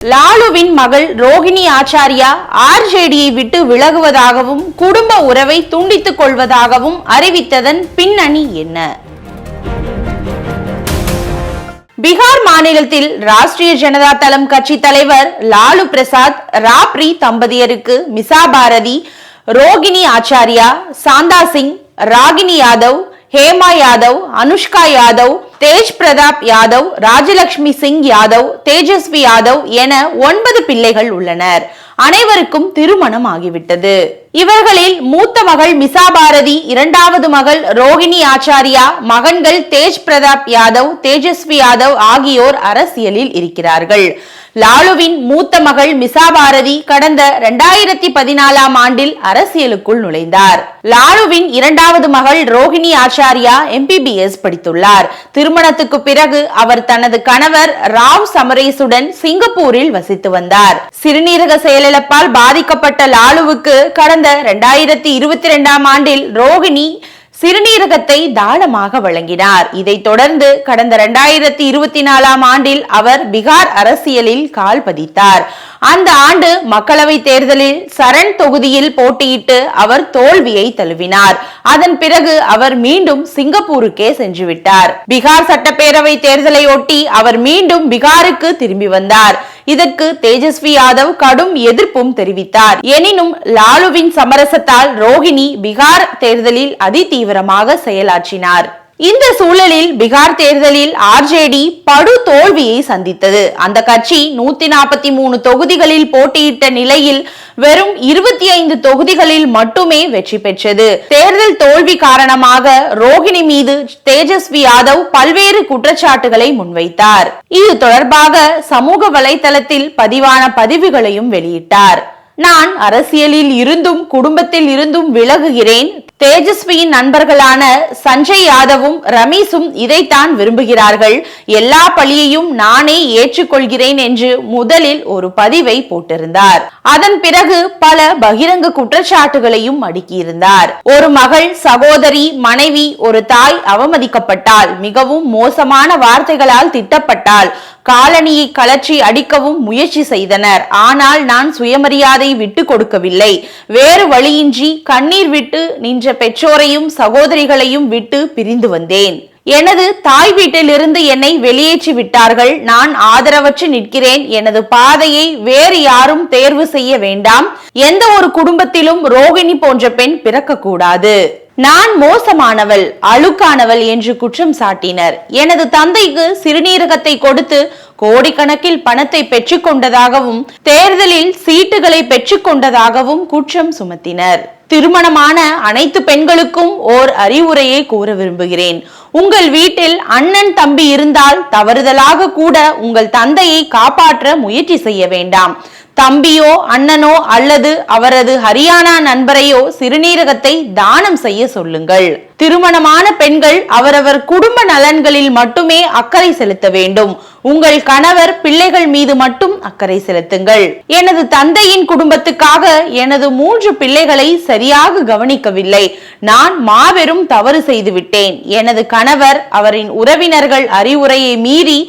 லாலுவின் மகள் ரோகிணி ஆச்சாரியா ஆர்ஜேடியை விட்டு விலகுவதாகவும் குடும்ப உறவை துண்டித்துக் கொள்வதாகவும் அறிவித்ததன் பின்னணி என்ன? பீகார் மாநிலத்தில் ராஷ்டிரிய ஜனதா தளம் கட்சி தலைவர் லாலு பிரசாத் ராப்ரி தம்பதியருக்கு மிசா பாரதி, ரோகிணி ஆச்சாரியா, சாந்தா சிங், ராகினி யாதவ், ஹேமா யாதவ், அனுஷ்கா யாதவ், தேஜ் பிரதாப் யாதவ், ராஜலட்சுமி சிங் யாதவ், தேஜஸ்வி யாதவ் என 9 பிள்ளைகள் உள்ளனர். அனைவருக்கும் திருமணம் ஆகிவிட்டது. இவர்களில் மூத்த மகள் மிசா பாரதி, இரண்டாவது மகள் ரோகிணி ஆச்சாரியா, மகன்கள் தேஜ் பிரதாப் யாதவ், தேஜஸ்வி யாதவ் ஆகியோர் அரசியலில் இருக்கிறார்கள். லாலுவின் மூத்த மகள் மிசா பாரதி கடந்த 2014ஆம் ஆண்டில் அரசியலுக்குள் நுழைந்தார். லாலுவின் இரண்டாவது மகள் ரோகிணி ஆச்சாரியா MBBS படித்துள்ளார். திருமணத்துக்கு பிறகு அவர் தனது கணவர் ராவ் சமரேசுடன் சிங்கப்பூரில் வசித்து வந்தார். சிறுநீரக செயலிழப்பால் பாதிக்கப்பட்ட லாலுவுக்கு கடந்த 2022ஆம் ஆண்டில் ரோகிணி சிறுநீரகத்தை தானமாக வழங்கினார். இதைத் தொடர்ந்து கடந்த 2024ஆம் ஆண்டில் அவர் பீகார் அரசியலில் கால் பதித்தார். அந்த ஆண்டு மக்களவை தேர்தலில் சரண் தொகுதியில் போட்டியிட்டு அவர் தோல்வியை தழுவினார். அதன் பிறகு அவர் மீண்டும் சிங்கப்பூருக்கே சென்றுவிட்டார். பீகார் சட்டப்பேரவை தேர்தலை ஒட்டி அவர் மீண்டும் பீகாருக்கு திரும்பி வந்தார். இதற்கு தேஜஸ்வி யாதவ் கடும் எதிர்ப்பும் தெரிவித்தார். எனினும் லாலுவின் சமரசத்தால் ரோகிணி பீகார் தேர்தலில் அதிதீவிரமாக செயலாற்றினார். இந்த சூழலில் பீகார் தேர்தலில் ஆர்ஜேடி படு தோல்வியை சந்தித்தது. அந்த கட்சி 143 தொகுதிகளில் போட்டியிட்ட நிலையில் வெறும் 25 தொகுதிகளில் மட்டுமே வெற்றி பெற்றது. தேர்தல் தோல்வி காரணமாக ரோகிணி மீது தேஜஸ்வி யாதவ் பல்வேறு குற்றச்சாட்டுகளை முன்வைத்தார். இது தொடர்பாக சமூக வலைதளத்தில் பதிவான பதிவுகளையும் வெளியிட்டார். நான் அரசியலில் இருந்தும் குடும்பத்தில் இருந்தும் விலகுகிறேன். தேஜஸ்வியின் நண்பர்களான சஞ்சய் யாதவும் ரமேஷும் இதைத்தான் விரும்புகிறார்கள். எல்லா பழியையும் நானே ஏற்றுக்கொள்கிறேன் என்று முதலில் ஒரு பதிவை போட்டிருந்தார். அதன் பிறகு பல பகிரங்க குற்றச்சாட்டுகளையும் அடுக்கியிருந்தார். ஒரு மகள், சகோதரி, மனைவி, ஒரு தாய் அவமதிக்கப்பட்டால், மிகவும் மோசமான வார்த்தைகளால் திட்டப்பட்டால், காலணியை கலற்றி அடிக்கவும் முயற்சி செய்தனர். ஆனால் நான் சுயமரியாதை விட்டு கொடுக்கவில்லை. வேறு வழியின்றி கண்ணீர் விட்டு நின்ற பெற்றோரையும் சகோதரிகளையும் விட்டு பிரிந்து வந்தேன். எனது தாய் வீட்டிலிருந்து என்னை வெளியேற்றி விட்டார்கள். நான் ஆதரவற்று நிற்கிறேன். எனது பாதையை வேறு யாரும் தேர்வு செய்ய வேண்டாம். எந்த ஒரு குடும்பத்திலும் ரோகிணி போன்ற பெண் பிறக்கக்கூடாது. நான் மோசமானவள், அழுக்கானவள் என்று குற்றம் சாட்டினர். எனது தந்தைக்கு சிறுநீரகத்தை கொடுத்து கோடிக்கணக்கில் பணத்தை பெற்றுக் கொண்டதாகவும் தேர்தலில் சீட்டுகளை பெற்றுக் கொண்டதாகவும் குற்றம் சுமத்தினர். திருமணமான அனைத்து பெண்களுக்கும் ஓர் அறிவுரையை கூற விரும்புகிறேன். உங்கள் வீட்டில் அண்ணன், தம்பி இருந்தால் தவறுதலாக கூட உங்கள் தந்தையை காப்பாற்ற முயற்சி செய்ய வேண்டாம். தம்பியோ அண்ணனோ அல்லது அவரது ஹரியானா நண்பரையோ சிறுநீரகத்தை தானம் செய்ய சொல்லுங்கள். திருமணமான பெண்கள் அவரவர் குடும்ப நலன்களில் மட்டுமே அக்கறை செலுத்த வேண்டும். உங்கள் கணவர், பிள்ளைகள் மீது மட்டும் அக்கறை செலுத்துங்கள். எனது தந்தையின் குடும்பத்துக்காக எனது 3 பிள்ளைகளை சரியாக கவனிக்கவில்லை. நான் மாபெரும் தவறு செய்துவிட்டேன். எனது கணவர், அவரின் உறவினர்கள் அறிவுரையை மீறி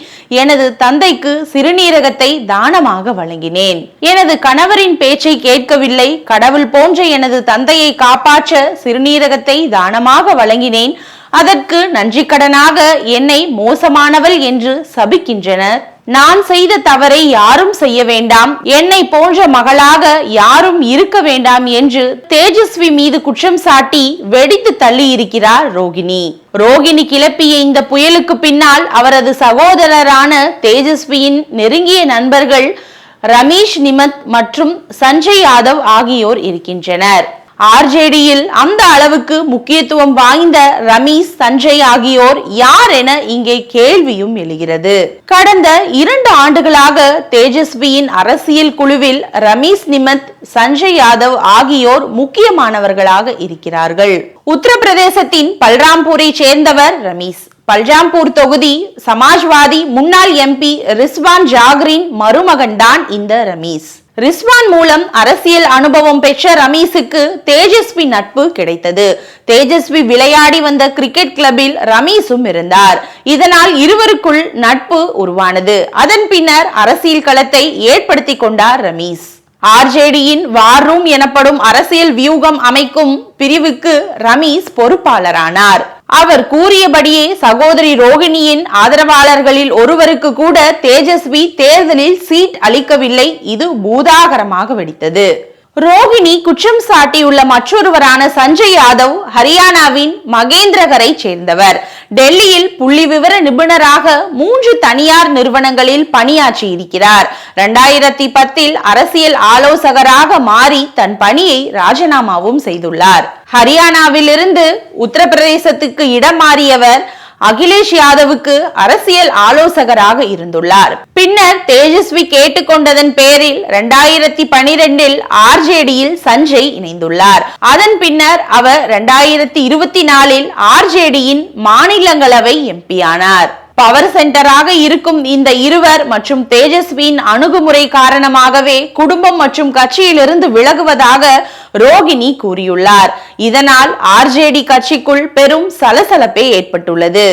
எனது தந்தைக்கு சிறுநீரகத்தை தானமாக வழங்கினேன். எனது கணவரின் பேச்சை கேட்கவில்லை. கடவுள் போன்ற எனது தந்தையை காப்பாற்ற சிறுநீரகத்தை தானமாக வழங்கினேன். அதற்கு நன்றி கடனாக என்னை மோசமானவள் என்று சபிக்கின்றனர். நான் செய்த தவறை யாரும் செய்ய வேண்டாம். என்னை போன்ற மகளாக யாரும் இருக்க வேண்டாம் என்று தேஜஸ்வி மீது குற்றம் சாட்டி வெடித்து தள்ளி இருக்கிறார் ரோகிணி. ரோகிணி கிளப்பிய இந்த புயலுக்கு பின்னால் அவரது சகோதரரான தேஜஸ்வியின் நெருங்கிய நண்பர்கள் ரமேஷ் நிமத் மற்றும் சஞ்சய் யாதவ் ஆகியோர் இருக்கின்றனர். ஆர்ஜேடியில் அந்த அளவுக்கு முக்கியத்துவம் வாய்ந்த ரமேஷ், சஞ்சய் ஆகியோர் யார் என இங்கே கேள்வியும் எழுகிறது. கடந்த 2 ஆண்டுகளாக தேஜஸ்வியின் அரசியல் குழுவில் ரமேஷ் நிமத், சஞ்சய் யாதவ் ஆகியோர் முக்கியமானவர்களாக இருக்கிறார்கள். உத்தரப்பிரதேசத்தின் பல்ராம்பூரை சேர்ந்தவர் ரமேஷ். பல்ராம்பூர் தொகுதி சமாஜ்வாதி முன்னாள் MP ரிஸ்வான் ஜாகரின் மருமகன் தான் இந்த ரமேஷ். ரிஸ்வான் மூலம் அரசியல் அனுபவம் பெற்ற ரமீஸுக்கு தேஜஸ்வி நட்பு கிடைத்தது. தேஜஸ்வி விளையாடி வந்த கிரிக்கெட் கிளப்பில் ரமீஸும் இருந்தார். இதனால் இருவருக்குள் நட்பு உருவானது. அதன் பின்னர் அரசியல் களத்தை ஏற்படுத்திக் கொண்டார் ரமீஸ். ஆர்ஜேடியின் வார் ரூம் எனப்படும் அரசியல் வியூகம் அமைக்கும் பிரிவுக்கு ரமீஸ் பொறுப்பாளரானார். அவர் கூறியபடியே சகோதரி ரோகிணியின் ஆதரவாளர்களில் ஒருவருக்கு கூட தேஜஸ்வி தேர்தலில் சீட் அளிக்கவில்லை. இது பூதாகரமாக வெடித்தது. ரோகிணி குற்றம் சாட்டியுள்ள மற்றொருவரான சஞ்சய் யாதவ் ஹரியானாவின் மகேந்திரகரை சேர்ந்தவர். டெல்லியில் புள்ளி விவர நிபுணராக 3 தனியார் நிறுவனங்களில் பணியாற்றி இருக்கிறார். 2010 அரசியல் ஆலோசகராக மாறி தன் பணியை ராஜினாமாவும் செய்துள்ளார். ஹரியானாவில் இருந்து உத்தரப்பிரதேசத்துக்கு இடம் மாறியவர் அகிலேஷ் யாதவுக்கு அரசியல் ஆலோசகராக இருந்துள்ளார். பின்னர் தேஜஸ்வி கேட்டுக்கொண்டதன் பேரில் 2012 ஆர்ஜேடியில் சஞ்சய் இணைந்துள்ளார். அதன் பின்னர் அவர் 2024 ஆர்ஜேடியின் மாநிலங்களவை எம்பி ஆனார். பவர் சென்டராக இருக்கும் இந்த இருவர் மற்றும் தேஜஸ்வியின் அணுகுமுறை காரணமாகவே குடும்பம் மற்றும் கட்சியிலிருந்து விலகுவதாக ரோகிணி கூறியுள்ளார். இதனால் ஆர்ஜேடி கட்சிக்குள் பெரும் சலசலப்பே ஏற்பட்டுள்ளது.